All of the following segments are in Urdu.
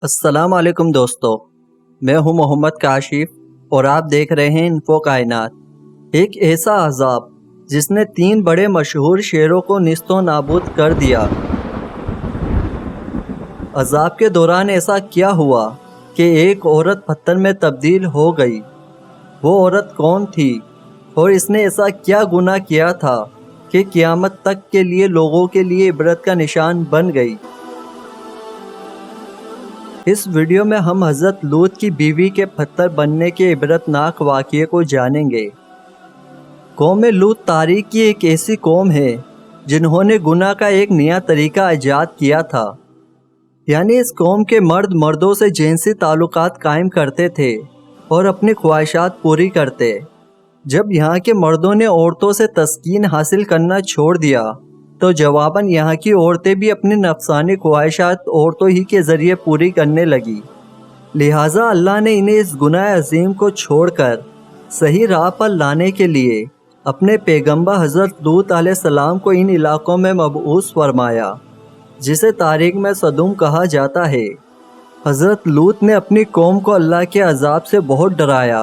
السلام علیکم دوستو، میں ہوں محمد کاشف اور آپ دیکھ رہے ہیں انفو کائنات۔ ایک ایسا عذاب جس نے 3 بڑے مشہور شہروں کو نیست و نابود کر دیا۔ عذاب کے دوران ایسا کیا ہوا کہ ایک عورت پتھر میں تبدیل ہو گئی؟ وہ عورت کون تھی اور اس نے ایسا کیا گناہ کیا تھا کہ قیامت تک کے لیے لوگوں کے لیے عبرت کا نشان بن گئی؟ اس ویڈیو میں ہم حضرت لوط کی بیوی کے پتھر بننے کے عبرتناک واقعے کو جانیں گے۔ قوم لوط تاریخ کی ایک ایسی قوم ہے جنہوں نے گناہ کا ایک نیا طریقہ ایجاد کیا تھا، یعنی اس قوم کے مرد مردوں سے جنسی تعلقات قائم کرتے تھے اور اپنی خواہشات پوری کرتے۔ جب یہاں کے مردوں نے عورتوں سے تسکین حاصل کرنا چھوڑ دیا تو جواباً یہاں کی عورتیں بھی اپنی نفسانی خواہشات عورتوں ہی کے ذریعے پوری کرنے لگی۔ لہٰذا اللہ نے انہیں اس گناہ عظیم کو چھوڑ کر صحیح راہ پر لانے کے لیے اپنے پیغمبر حضرت لوط علیہ السلام کو ان علاقوں میں مبعوث فرمایا، جسے تاریخ میں سدوم کہا جاتا ہے۔ حضرت لوط نے اپنی قوم کو اللہ کے عذاب سے بہت ڈرایا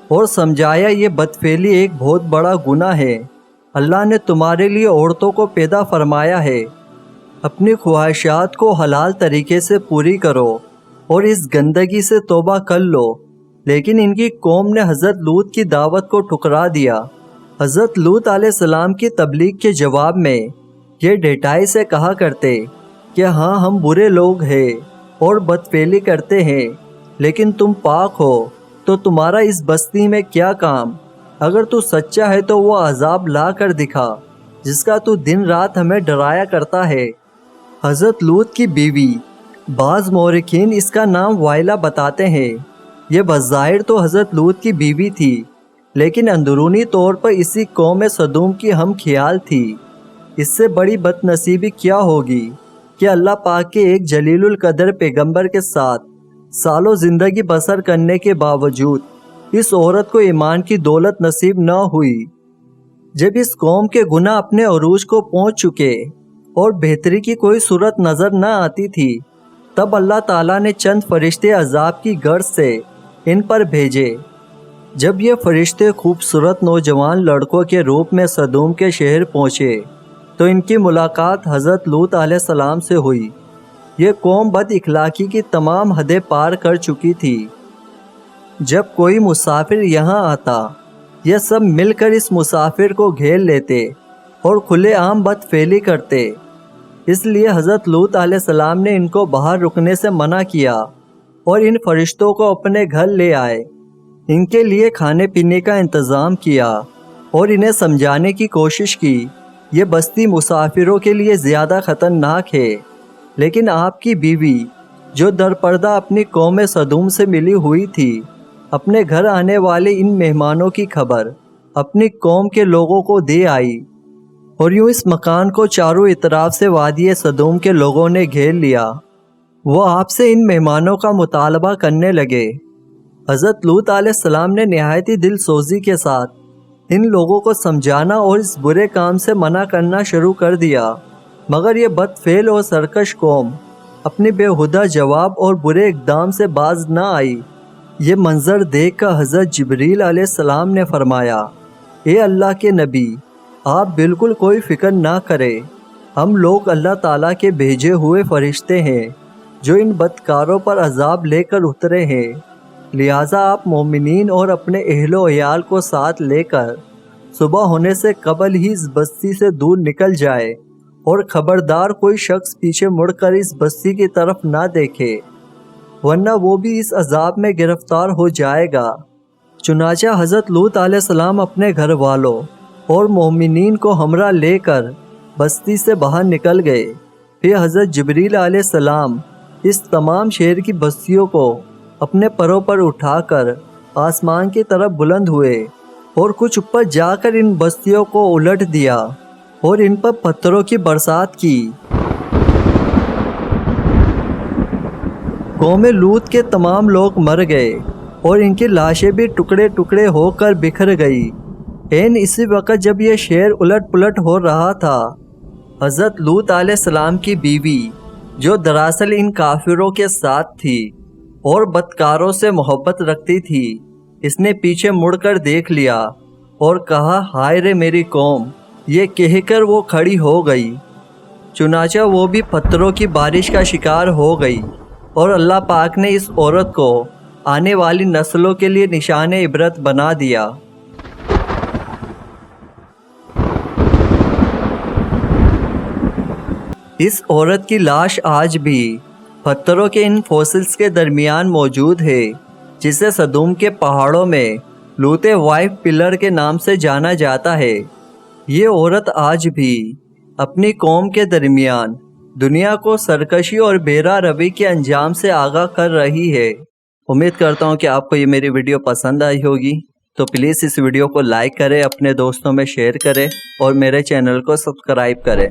اور سمجھایا یہ بدفعلی ایک بہت بڑا گناہ ہے۔ اللہ نے تمہارے لیے عورتوں کو پیدا فرمایا ہے، اپنی خواہشات کو حلال طریقے سے پوری کرو اور اس گندگی سے توبہ کر لو۔ لیکن ان کی قوم نے حضرت لوط کی دعوت کو ٹھکرا دیا۔ حضرت لوط علیہ السلام کی تبلیغ کے جواب میں یہ ڈٹائی سے کہا کرتے کہ ہاں ہم برے لوگ ہیں اور بدفعلی کرتے ہیں، لیکن تم پاک ہو تو تمہارا اس بستی میں کیا کام؟ اگر تو سچا ہے تو وہ عذاب لا کر دکھا جس کا تو دن رات ہمیں ڈرایا کرتا ہے۔ حضرت لوط کی بیوی، بعض مورخین اس کا نام وائلہ بتاتے ہیں۔ یہ بظاہر تو حضرت لوط کی بیوی تھی، لیکن اندرونی طور پر اسی قوم سدوم کی ہم خیال تھی۔ اس سے بڑی بد نصیبی کیا ہوگی کہ اللہ پاک کے ایک جلیل القدر پیغمبر کے ساتھ سالوں زندگی بسر کرنے کے باوجود اس عورت کو ایمان کی دولت نصیب نہ ہوئی۔ جب اس قوم کے گناہ اپنے عروج کو پہنچ چکے اور بہتری کی کوئی صورت نظر نہ آتی تھی، تب اللہ تعالیٰ نے چند فرشتے عذاب کی غرض سے ان پر بھیجے۔ جب یہ فرشتے خوبصورت نوجوان لڑکوں کے روپ میں سدوم کے شہر پہنچے تو ان کی ملاقات حضرت لوط علیہ السلام سے ہوئی۔ یہ قوم بد اخلاقی کی تمام حدیں پار کر چکی تھی۔ جب کوئی مسافر یہاں آتا، یہ سب مل کر اس مسافر کو گھیر لیتے اور کھلے عام بدفعلی کرتے۔ اس لیے حضرت لوط علیہ السلام نے ان کو باہر رکنے سے منع کیا اور ان فرشتوں کو اپنے گھر لے آئے، ان کے لیے کھانے پینے کا انتظام کیا اور انہیں سمجھانے کی کوشش کی یہ بستی مسافروں کے لیے زیادہ خطرناک ہے۔ لیکن آپ کی بیوی، جو درپردہ اپنی قوم سدوم سے ملی ہوئی تھی، اپنے گھر آنے والے ان مہمانوں کی خبر اپنی قوم کے لوگوں کو دے آئی، اور یوں اس مکان کو چاروں اطراف سے وادی سدوم کے لوگوں نے گھیر لیا۔ وہ آپ سے ان مہمانوں کا مطالبہ کرنے لگے۔ حضرت لوط علیہ السلام نے نہایتی دل سوزی کے ساتھ ان لوگوں کو سمجھانا اور اس برے کام سے منع کرنا شروع کر دیا، مگر یہ بدفعل اور سرکش قوم اپنی بےہودہ جواب اور برے اقدام سے باز نہ آئی۔ یہ منظر دیکھ کر حضرت جبریل علیہ السلام نے فرمایا، اے اللہ کے نبی، آپ بالکل کوئی فکر نہ کریں، ہم لوگ اللہ تعالیٰ کے بھیجے ہوئے فرشتے ہیں جو ان بدکاروں پر عذاب لے کر اترے ہیں۔ لہٰذا آپ مومنین اور اپنے اہل و عیال کو ساتھ لے کر صبح ہونے سے قبل ہی اس بستی سے دور نکل جائے، اور خبردار کوئی شخص پیچھے مڑ کر اس بستی کی طرف نہ دیکھے، ورنہ وہ بھی اس عذاب میں گرفتار ہو جائے گا۔ چنانچہ حضرت لوط علیہ السلام اپنے گھر والوں اور مومنین کو ہمراہ لے کر بستی سے باہر نکل گئے۔ پھر حضرت جبریل علیہ السلام اس تمام شہر کی بستیوں کو اپنے پروں پر اٹھا کر آسمان کی طرف بلند ہوئے اور کچھ اوپر جا کر ان بستیوں کو الٹ دیا اور ان پر پتھروں کی برسات کی۔ قوم لوط کے تمام لوگ مر گئے اور ان کی لاشیں بھی ٹکڑے ٹکڑے ہو کر بکھر گئی۔ عین اسی وقت جب یہ شہر الٹ پلٹ ہو رہا تھا، حضرت لوط علیہ السلام کی بیوی جو دراصل ان کافروں کے ساتھ تھی اور بدکاروں سے محبت رکھتی تھی، اس نے پیچھے مڑ کر دیکھ لیا اور کہا، ہائے رے میری قوم! یہ کہہ کر وہ کھڑی ہو گئی۔ چنانچہ وہ بھی پتھروں کی بارش کا شکار ہو گئی، اور اللہ پاک نے اس عورت کو آنے والی نسلوں کے لیے نشان عبرت بنا دیا۔ اس عورت کی لاش آج بھی پتھروں کے ان فوسلز کے درمیان موجود ہے، جسے سدوم کے پہاڑوں میں لوتے وائف پلر کے نام سے جانا جاتا ہے۔ یہ عورت آج بھی اپنی قوم کے درمیان دنیا کو سرکشی اور بے راہ روی کے انجام سے آگاہ کر رہی ہے۔ امید کرتا ہوں کہ آپ کو یہ میری ویڈیو پسند آئی ہوگی، تو پلیز اس ویڈیو کو لائک کریں، اپنے دوستوں میں شیئر کریں اور میرے چینل کو سبسکرائب کریں۔